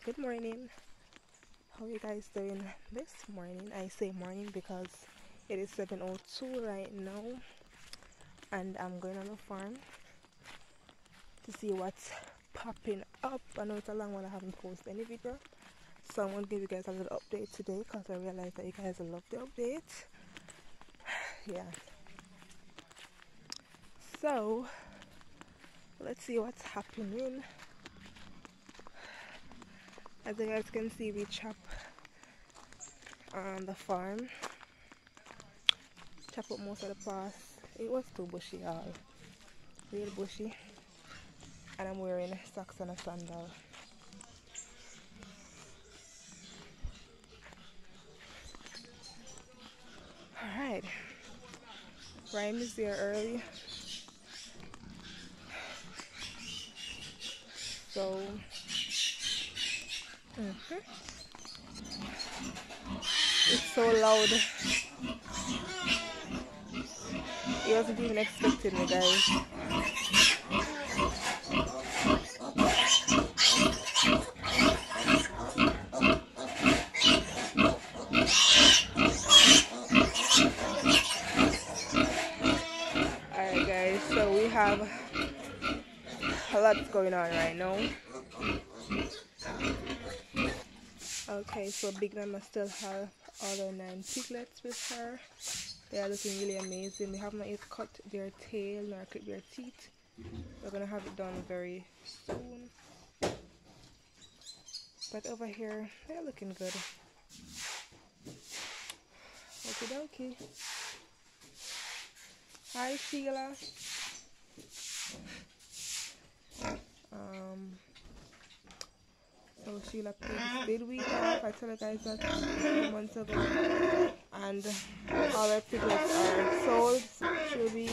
Good morning. How are you guys doing this morning? I say morning because it is 7:02 right now, and I'm going on the farm to see what's popping up. I know it's a long one, I haven't posted any video, so I'm going to give you guys a little update today because I realized that you guys love the update. Yeah. So let's see what's happening. As you guys can see, we chop on the farm. Chop up most of the pass. It was too bushy, y'all. Real bushy. And I'm wearing socks and a sandal. Alright. Rhyme is there early. So it's so loud. He wasn't even expecting me, guys. Alright guys, so we have a lot going on right now. Okay, so Big Mama still have all the 9 piglets with her. They are looking really amazing. We haven't yet cut their tail nor clipped their teeth. We're gonna have it done very soon. But over here, they're looking good. Okie dokie. Hi Sheila. So Sheila pigs did week off. I told you guys that a few months ago. And all our piglets are sold. She'll be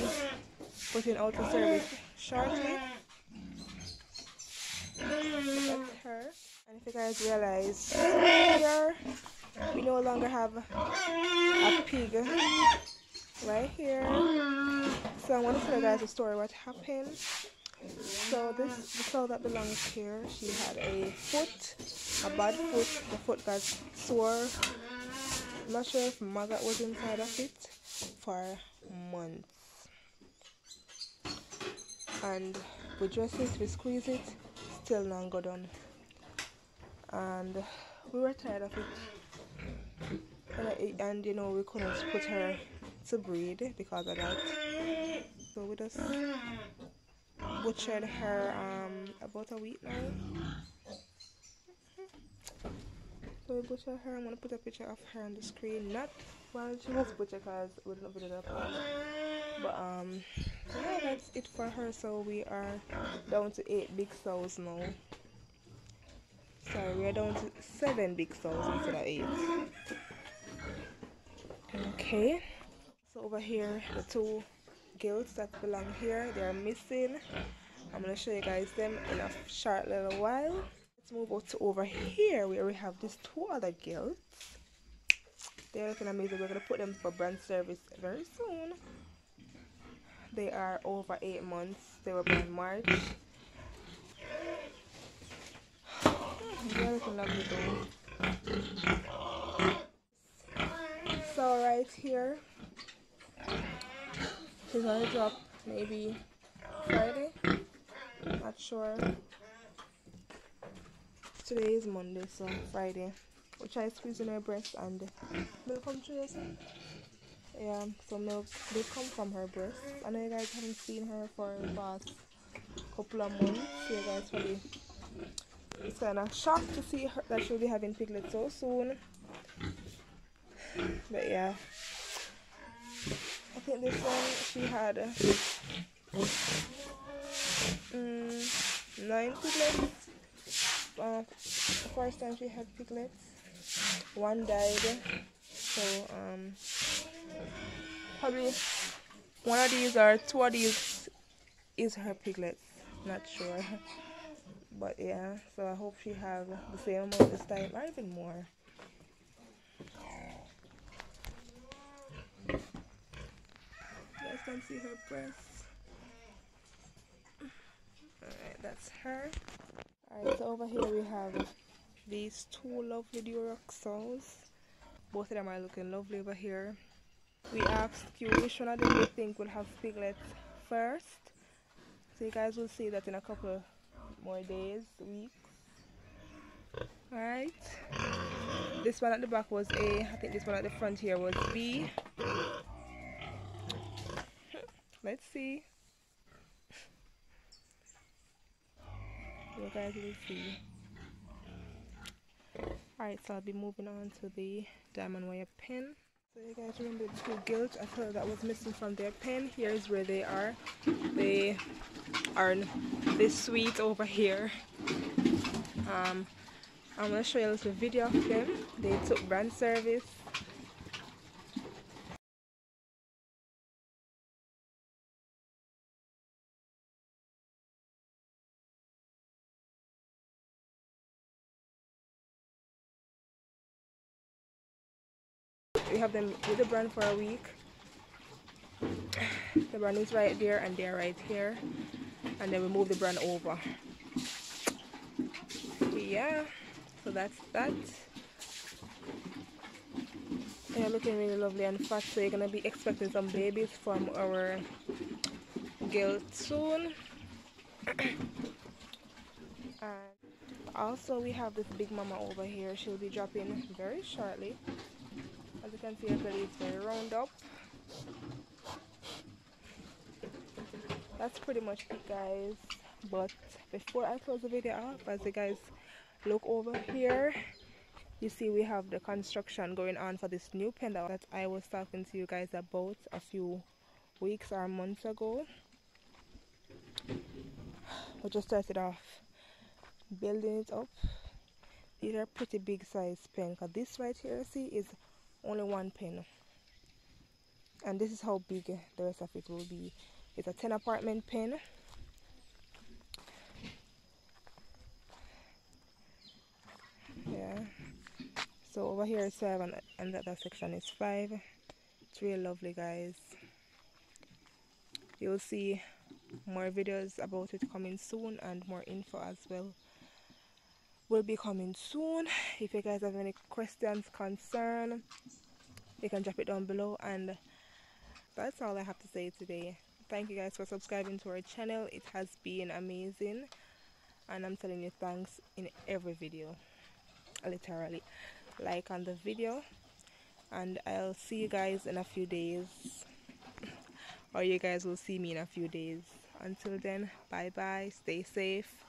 putting out of service shortly. That's her. And if you guys realize, here we no longer have a pig right here. So I'm going to tell you guys a story what happened. So the cow that belongs here, she had a bad foot. The foot got sore. I'm not sure if maggot was inside of it for months. And we dress it, we squeeze it, still not go done. And we were tired of it. And you know, we couldn't put her to breed because of that. So we just butchered her about a week now. So we butchered her. I'm gonna put a picture of her on the screen. Not while she was butchered because we didn't put it up. But yeah, that's it for her. So we are down to 8 big sows now. Sorry, we are down to 7 big sows instead of 8. Okay. So over here, the 2 gilts that belong here, they are missing. I'm going to show you guys them in a short little while. Let's move out to over here where we have these 2 other gilts. They're looking amazing. We're going to put them for brand service very soon. They are over 8 months. They were born in March. They're looking lovely though. So right here, she's going to drop maybe Friday. Not sure. Today is Monday, so Friday. We'll try squeezing her breast and milk come through. Yeah, so milk did come from her breast. I know you guys haven't seen her for the past couple of months. So you guys probably it's kind of shocked to see her that she'll be having piglets so soon. But yeah, I think this one she had 9 piglets. The first time she had piglets, 1 died. So probably 1 of these or 2 of these is her piglets. Not sure. But yeah, so I hope she have the same amount this time or even more. You guys can see her breasts. Alright, that's her. Alright, so over here we have these two lovely Duroxos. Both of them are looking lovely over here. We asked you which one of them you think will have piglets first. So you guys will see that in a couple more days, weeks. Alright. This one at the back was A. I think this one at the front here was B. Let's see. You guys will see. Alright, so I'll be moving on to the diamond wire pin. So you guys remember the two gilts I thought that was missing from their pen. Here is where they are. They are this sweet over here. I'm going to show you a little video of them. They took brand service. We have them with the brand for a week. The brand is right there and they're right here. And then we move the brand over. Yeah, so that's that. They're looking really lovely and fat, so you're gonna be expecting some babies from our gilt soon. And also we have this big mama over here. She'll be dropping very shortly. As you can see, her belly is very round up. That's pretty much it, guys. But before I close the video off, as you guys look over here, you see we have the construction going on for this new pen that I was talking to you guys about a few weeks or months ago. We just started off building it up. These are pretty big size pen, because this right here, see, is only one pen. And this is how big the rest of it will be. It's a 10 apartment pen. Yeah. So over here is 7 and the other section is 5. It's really lovely, guys. You'll see more videos about it coming soon, and more info as well will be coming soon. If you guys have any questions, concern, you can drop it down below. And that's all I have to say today. Thank you guys for subscribing to our channel. It has been amazing, and I'm telling you thanks in every video, literally. Like on the video, and I'll see you guys in a few days, or you guys will see me in a few days. Until then, bye bye, stay safe.